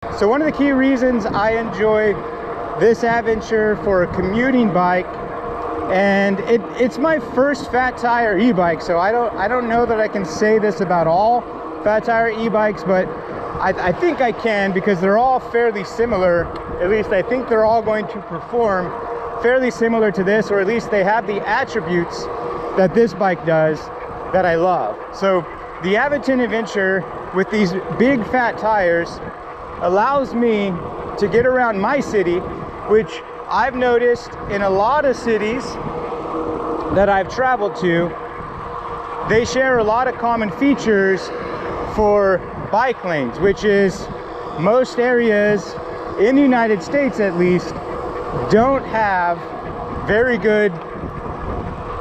So one of the key reasons I enjoy this Aventure for a commuting bike, and it's my first fat tire e-bike, so I don't know that I can say this about all fat tire e-bikes, but I think I can, because they're all fairly similar. At least I think they're all going to perform fairly similar to this, or at least they have the attributes that this bike does that I love. So the Aventon Aventure with these big fat tires allows me to get around my city, which I've noticed in a lot of cities that I've traveled to, they share a lot of common features for bike lanes, which is most areas in the United States at least don't have very good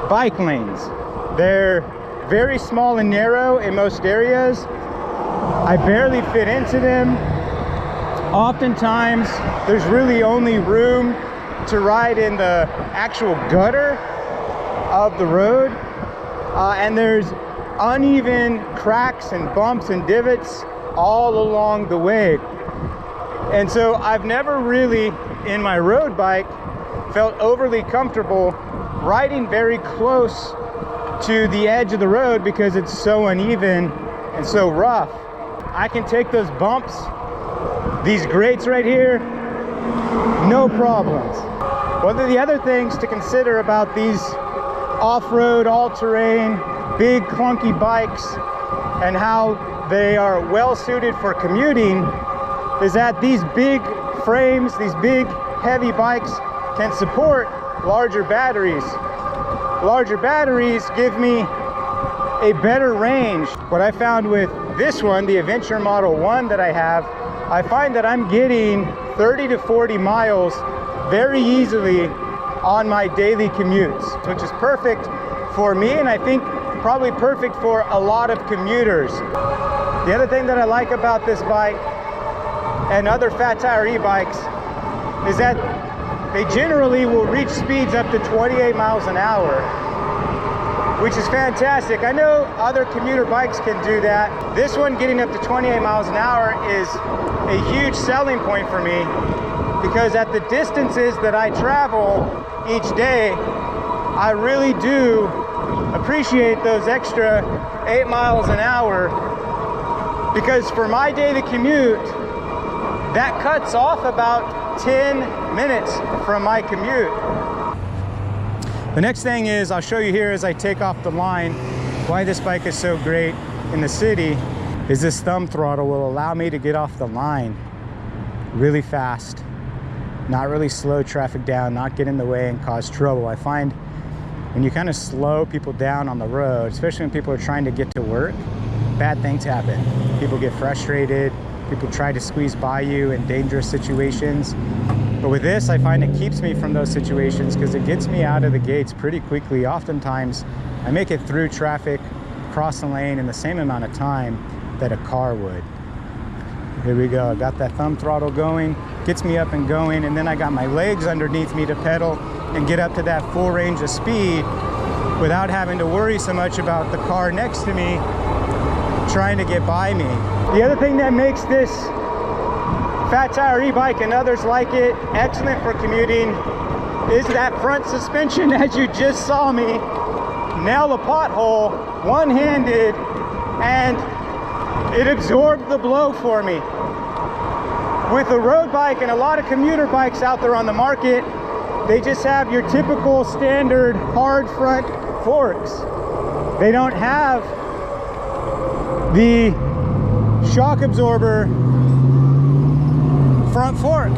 bike lanes. They're very small and narrow in most areas. I barely fit into them. Oftentimes there's really only room to ride in the actual gutter of the road, and there's uneven cracks and bumps and divots all along the way. And so I've never really in my road bike felt overly comfortable riding very close to the edge of the road because it's so uneven and so rough. I can take those bumps, these grates right here, no problems. One of the other things to consider about these off-road, all-terrain, big clunky bikes and how they are well suited for commuting is that these big frames, these big heavy bikes can support larger batteries. Larger batteries give me a better range. What I found with this one, the Aventure Model 1 that I have, I find that I'm getting 30 to 40 miles very easily on my daily commutes, which is perfect for me, and I think probably perfect for a lot of commuters. The other thing that I like about this bike and other fat tire e-bikes is that they generally will reach speeds up to 28 miles an hour, which is fantastic. I know other commuter bikes can do that. This one getting up to 28 miles an hour is a huge selling point for me, because at the distances that I travel each day, I really do appreciate those extra 8 miles an hour, because for my daily commute, that cuts off about 10 minutes from my commute. The next thing is, I'll show you here as I take off the line, why this bike is so great in the city is this thumb throttle will allow me to get off the line really fast, not really slow traffic down, not get in the way and cause trouble. I find when you kind of slow people down on the road, especially when people are trying to get to work, bad things happen. People get frustrated, people try to squeeze by you in dangerous situations. But with this, I find it keeps me from those situations because it gets me out of the gates pretty quickly. Oftentimes, I make it through traffic, cross the lane in the same amount of time that a car would. Here we go, I got that thumb throttle going, gets me up and going, and then I got my legs underneath me to pedal and get up to that full range of speed without having to worry so much about the car next to me trying to get by me. The other thing that makes this fat tire e-bike and others like it excellent for commuting is that front suspension. As you just saw me nail a pothole one-handed, and it absorbed the blow for me. With a road bike and a lot of commuter bikes out there on the market, they just have your typical standard hard front forks. They don't have the shock absorber front fork,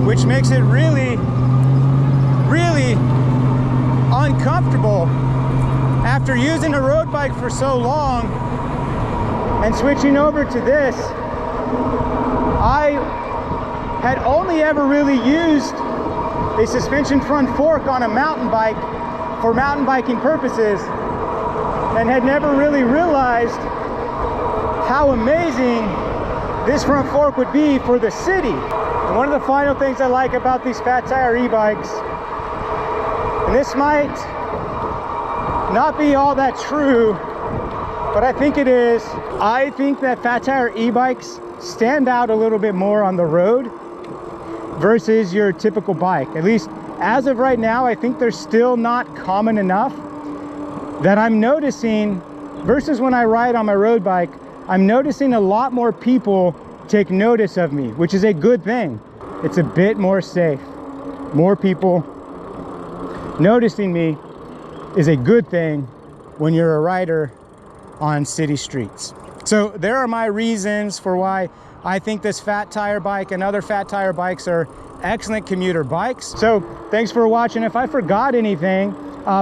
which makes it really, really uncomfortable. After using a road bike for so long and switching over to this, I had only ever really used a suspension front fork on a mountain bike for mountain biking purposes, and had never really realized how amazing this front fork would be for the city. And one of the final things I like about these fat tire e-bikes, and this might not be all that true, but I think it is, I think that fat tire e-bikes stand out a little bit more on the road versus your typical bike. At least as of right now, I think they're still not common enough that I'm noticing, versus when I ride on my road bike, I'm noticing a lot more people take notice of me, which is a good thing. It's a bit more safe. More people noticing me is a good thing when you're a rider on city streets. So there are my reasons for why I think this fat tire bike and other fat tire bikes are excellent commuter bikes. So thanks for watching. If I forgot anything,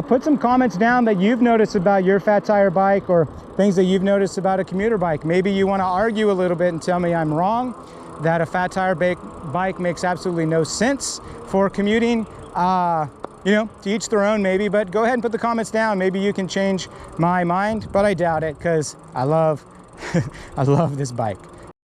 put some comments down that you've noticed about your fat tire bike, or things that you've noticed about a commuter bike. Maybe you want to argue a little bit and tell me I'm wrong, that a fat tire bike makes absolutely no sense for commuting. You know, to each their own maybe, but go ahead and put the comments down. Maybe you can change my mind, but I doubt it, because I love I love this bike.